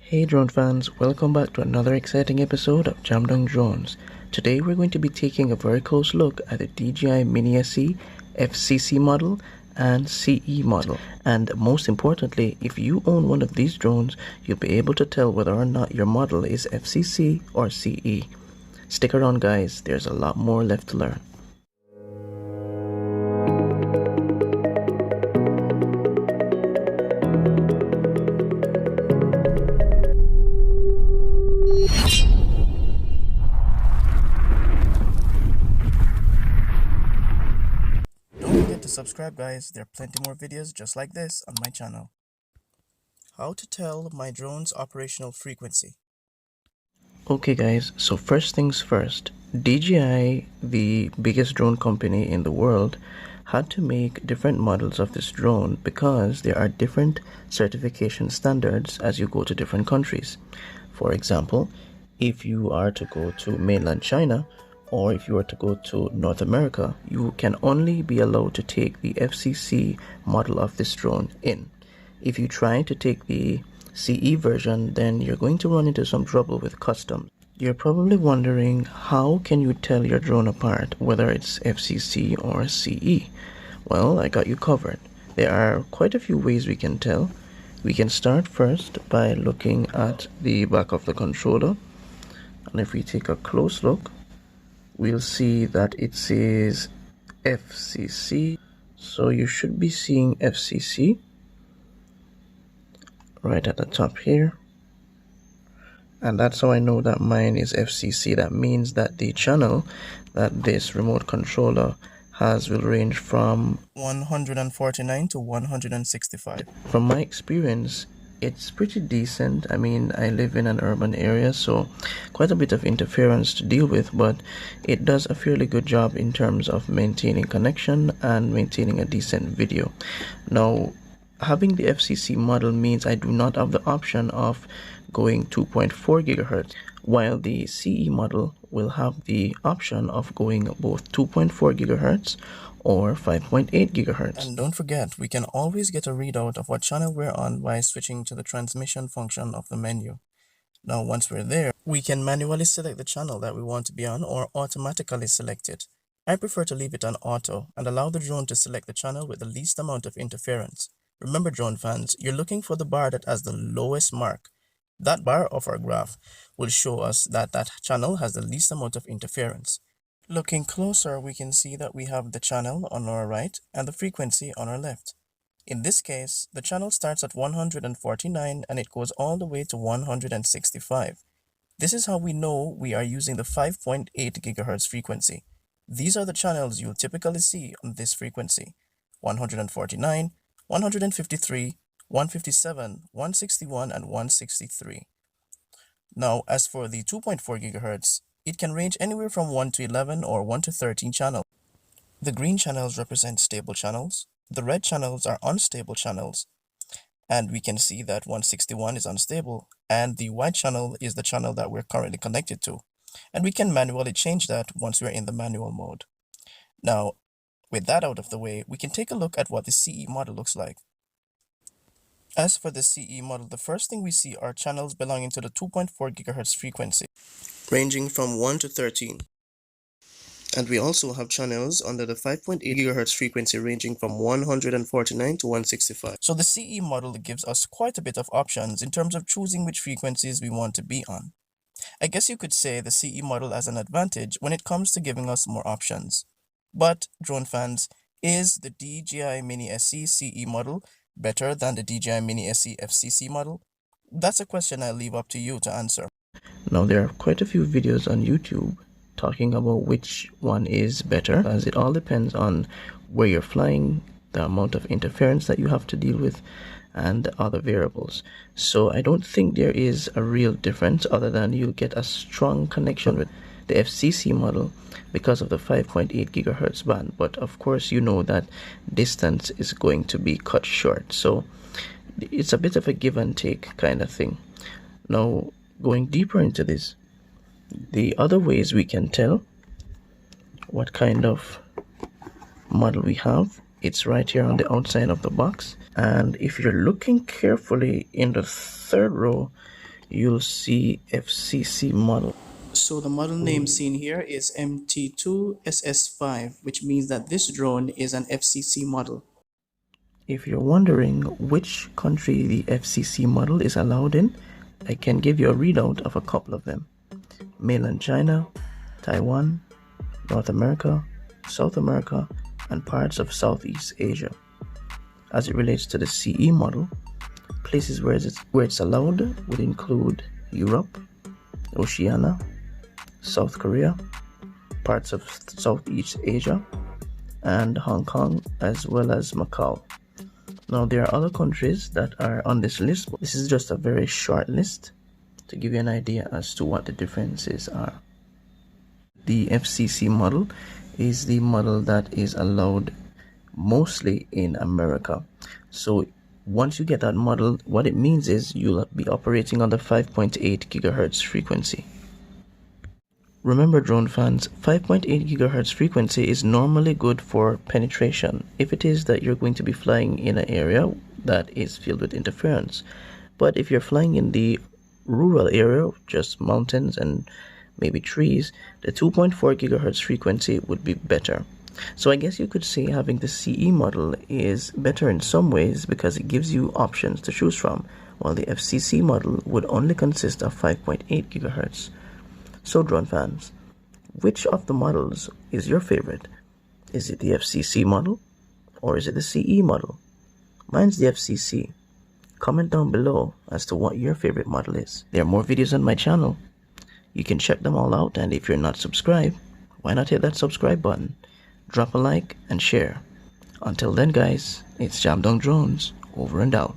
Hey drone fans, welcome back to another exciting episode of Dung Drones. Today we're going to be taking a very close look at the DJI Mini SE, FCC model and CE model. And most importantly, if you own one of these drones, you'll be able to tell whether or not your model is FCC or CE. Stick around guys, there's a lot more left to learn. To subscribe guys, there are plenty more videos just like this on my channel. How to tell my drone's operational frequency. Okay guys, so first things first, DJI, the biggest drone company in the world, had to make different models of this drone because there are different certification standards as you go to different countries. For example, if you are to go to mainland China, or if you were to go to North America, you can only be allowed to take the FCC model of this drone in. If you try to take the CE version, then you're going to run into some trouble with customs. You're probably wondering, how can you tell your drone apart, whether it's FCC or CE? Well, I got you covered. There are quite a few ways we can tell. We can start first by looking at the back of the controller. And if we take a close look, we'll see that it says FCC, so you should be seeing FCC right at the top here, and that's how I know that mine is FCC. That means that the channel that this remote controller has will range from 149 to 165. From my experience, it's pretty decent. I mean, I live in an urban area, so quite a bit of interference to deal with, but it does a fairly good job in terms of maintaining connection and maintaining a decent video. Now, having the FCC model means I do not have the option of going 2.4 gigahertz, while the CE model will have the option of going both 2.4 gigahertz or 5.8 gigahertz. And don't forget, we can always get a readout of what channel we're on by switching to the transmission function of the menu. Now once we're there, we can manually select the channel that we want to be on or automatically select it. I prefer to leave it on auto and allow the drone to select the channel with the least amount of interference. Remember drone fans, you're looking for the bar that has the lowest mark. That bar of our graph will show us that that channel has the least amount of interference. Looking closer, we can see that we have the channel on our right and the frequency on our left. In this case, the channel starts at 149 and it goes all the way to 165. This is how we know we are using the 5.8 gigahertz frequency. These are the channels you'll typically see on this frequency: 149, 153, 157, 161, and 163. Now, as for the 2.4 gigahertz, it can range anywhere from 1 to 11 or 1 to 13 channels. The green channels represent stable channels, the red channels are unstable channels, and we can see that 161 is unstable, and the white channel is the channel that we're currently connected to. And we can manually change that once we're in the manual mode. Now, with that out of the way, we can take a look at what the CE model looks like. As for the CE model, the first thing we see are channels belonging to the 2.4 gigahertz frequency, ranging from 1 to 13. And we also have channels under the 5.8 gigahertz frequency ranging from 149 to 165. So the CE model gives us quite a bit of options in terms of choosing which frequencies we want to be on. I guess you could say the CE model has an advantage when it comes to giving us more options. But, drone fans, is the DJI Mini SE CE model better than the DJI Mini SE FCC model? That's a question I leave up to you to answer. Now, there are quite a few videos on YouTube talking about which one is better, as it all depends on where you're flying, the amount of interference that you have to deal with, and other variables. So I don't think there is a real difference other than you get a strong connection with the FCC model because of the 5.8 gigahertz band. But of course, you know that distance is going to be cut short. So it's a bit of a give and take kind of thing. Now, going deeper into this, the other ways we can tell what kind of model we have, it's right here on the outside of the box. And if you're looking carefully in the third row, you'll see FCC model. So the model name seen here is MT2SS5, which means that this drone is an FCC model. If you're wondering which country the FCC model is allowed in, I can give you a readout of a couple of them. Mainland China, Taiwan, North America, South America, and parts of Southeast Asia. As it relates to the CE model, places where it's allowed would include Europe, Oceania, South Korea, parts of Southeast Asia, and Hong Kong, as well as Macau. Now, there are other countries that are on this list, but this is just a very short list to give you an idea as to what the differences are. The FCC model is the model that is allowed mostly in America. So once you get that model, what it means is you'll be operating on the 5.8 gigahertz frequency. Remember, drone fans, 5.8 gigahertz frequency is normally good for penetration if it is that you're going to be flying in an area that is filled with interference. But if you're flying in the rural area, just mountains and maybe trees, the 2.4 gigahertz frequency would be better. So I guess you could say having the CE model is better in some ways because it gives you options to choose from, while the FCC model would only consist of 5.8 gigahertz. So drone fans, which of the models is your favorite? Is it the FCC model or is it the CE model? Mine's the FCC. Comment down below as to what your favorite model is. There are more videos on my channel. You can check them all out, and if you're not subscribed, why not hit that subscribe button? Drop a like and share. Until then guys, it's Dung Drones, over and out.